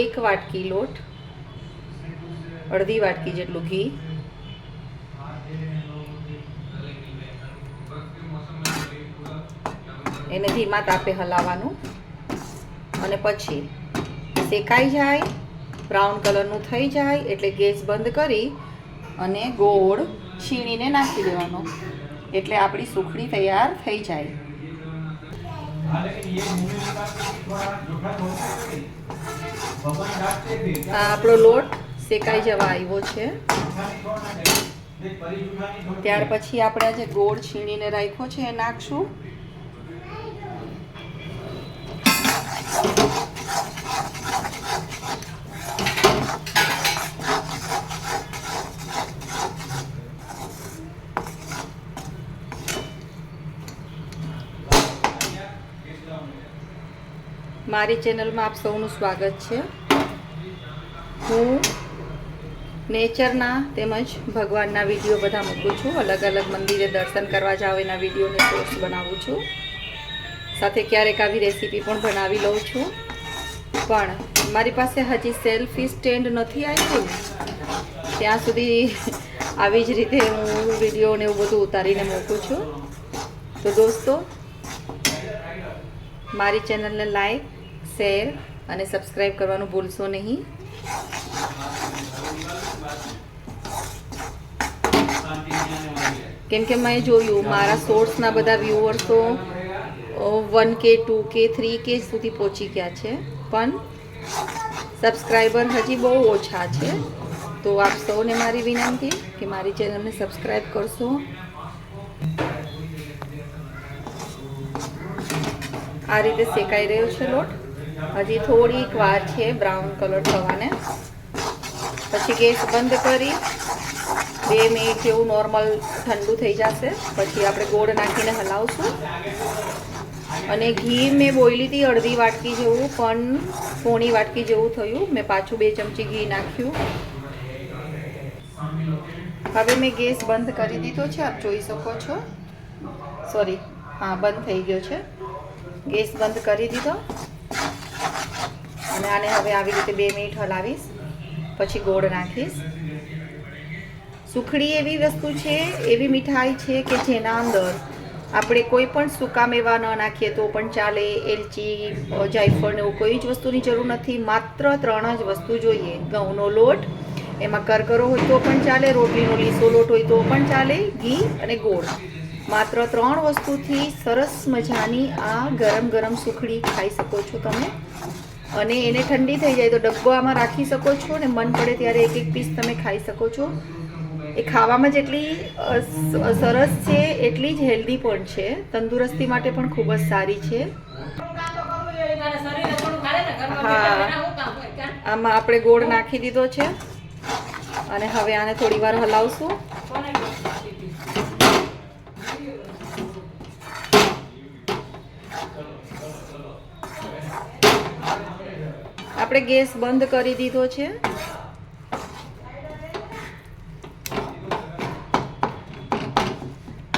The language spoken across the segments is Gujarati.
1 વાટકી લોટ, અડધી વાટકી જેટલું ઘી, એને ધીમા તાપે હલાવવાનું અને પછી શેકાઈ જાય, બ્રાઉન કલરનું થઈ જાય એટલે ગેસ બંધ કરી અને ગોળ છીણીને નાખી દેવાનો, એટલે આપણી સુખડી તૈયાર થઈ જાય. આ આપણો લોટ શેકાઈ જવા આવ્યો છે. ત્યાર પછી આપણે જે ગોળ છીણીને રાખ્યો છે એ નાખશું. મારી ચેનલમાં આપ સૌનું સ્વાગત છે. હું નેચરના તેમજ ભગવાનના વિડીયો બધા મૂકું છું. અલગ અલગ મંદિરે દર્શન કરવા જાઓ એના વિડીયોને શોર્ટ્સ બનાવું છું. સાથે ક્યારેક આવી રેસીપી પણ બનાવી લઉં છું. પણ મારી પાસે હજી સેલ્ફી સ્ટેન્ડ નથી આવ્યું, ત્યાં સુધી આવી જ રીતે હું વિડીયોને એવું બધું ઉતારીને મૂકું છું. તો દોસ્તો, મારી ચેનલને લાઈક, શેર અને સબસ્ક્રાઈબ કરવાનું ભૂલશો નહીં. કેમ કે મેં જોયું મારા શોર્ટ્સના બધા વ્યુઅર્સો 1K 2K 3K સુધી પહોંચી ગયા છે, પણ સબસ્ક્રાઈબર હજી બહુ ઓછા છે. તો આપ સૌને મારી વિનંતી કે મારી ચેનલને સબસ્ક્રાઈબ કરશો. આ રીતે શેકાઈ રહ્યો છે લોટ. હજી થોડીક વાર છે બ્રાઉન કલર થવાને. પછી ગેસ બંધ કરી 2 મિનિટ જેવું નોર્મલ ઠંડુ થઈ જશે. પછી આપણે ગોળ નાખીને હલાવશું. અને ઘી મેં બોઈલી હતી અડધી વાટકી જેવું, પણ પોણી વાટકી જેવું થયું. મેં પાછું 2 ચમચી ઘી નાખ્યું. હવે મેં ગેસ બંધ કરી દીધો છે, આપ જોઈ શકો છો. સોરી, હા, બંધ થઈ ગયો છે. ગેસ બંધ કરી દીધો અને આને હવે આવી રીતે 2 મિનિટ હલાવીશ. પછી ગોળ નાખીશ. સુખડી એવી વસ્તુ છે, એવી મીઠાઈ છે કે જેના અંદર આપણે કોઈ પણ સૂકા મેવા ન નાખીએ તો પણ ચાલે. એલચી, જાયફળ ને એવું કોઈ જ વસ્તુની જરૂર નથી. માત્ર 3 જ વસ્તુ જોઈએ. ઘઉંનો લોટ, એમાં કરકરો હોય તો પણ ચાલે, રોટલીનો લીસો લોટ હોય તો પણ ચાલે, ઘી અને ગોળ. માત્ર 3 વસ્તુથી સરસ મજાની આ ગરમ ગરમ સુખડી ખાઈ શકો છો તમે. અને એને ઠંડી થઈ જાય તો ડબ્બામાં રાખી શકો છો ને મન પડે ત્યારે 1-1 પીસ તમે ખાઈ શકો છો. એ ખાવામાં જેટલી સરસ છે એટલી જ હેલ્ધી પણ છે. તંદુરસ્તી માટે પણ ખૂબ જ સારી છે. હા, આમાં આપણે ગોળ નાખી દીધો છે અને હવે આને થોડી વાર હલાવશું. આપણે ગેસ બંધ કરી દીધો છે.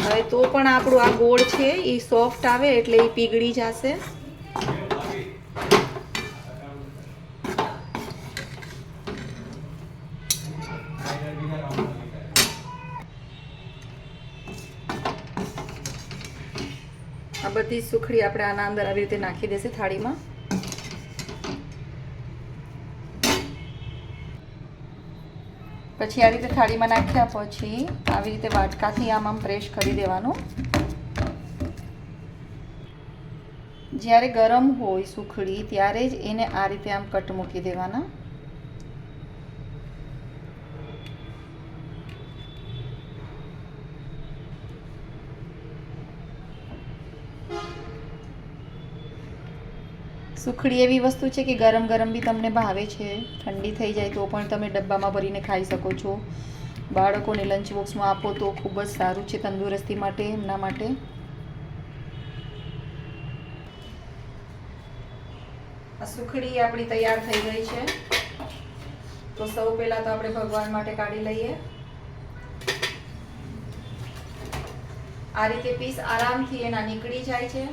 હવે તો પણ આપણું આ ગોળ છે એ સોફ્ટ આવે એટલે એ પીગળી જશે. આ બધી સુખડી આપણે આના અંદર આવી રીતે નાખી દેશે થાળીમાં. પછી આ રીતે થાળીમાં નાખ્યા પછી આવી રીતે વાટકાથી આમ પ્રેસ કરી દેવાનું. જ્યારે ગરમ હોય સુખડી ત્યારે જ એને આ રીતે આમ કટ મૂકી દેવાના. સુખડી એવી વસ્તુ છે કે ગરમ ગરમ બી તમને ભાવે છે. ઠંડી થઈ જાય તો પણ તમે ડબ્બામાં ભરીને ખાઈ શકો છો. બાળકોને લંચ બોક્સમાં આપો તો ખૂબ જ સારું છે તંદુરસ્તી માટે, એમના માટે. આ સુખડી આપણી તૈયાર થઈ ગઈ છે. તો સૌ પહેલાં તો આપણે ભગવાન માટે કાઢી લઈએ. આ રીતે પીસ આરામથી એના નીકળી જાય છે.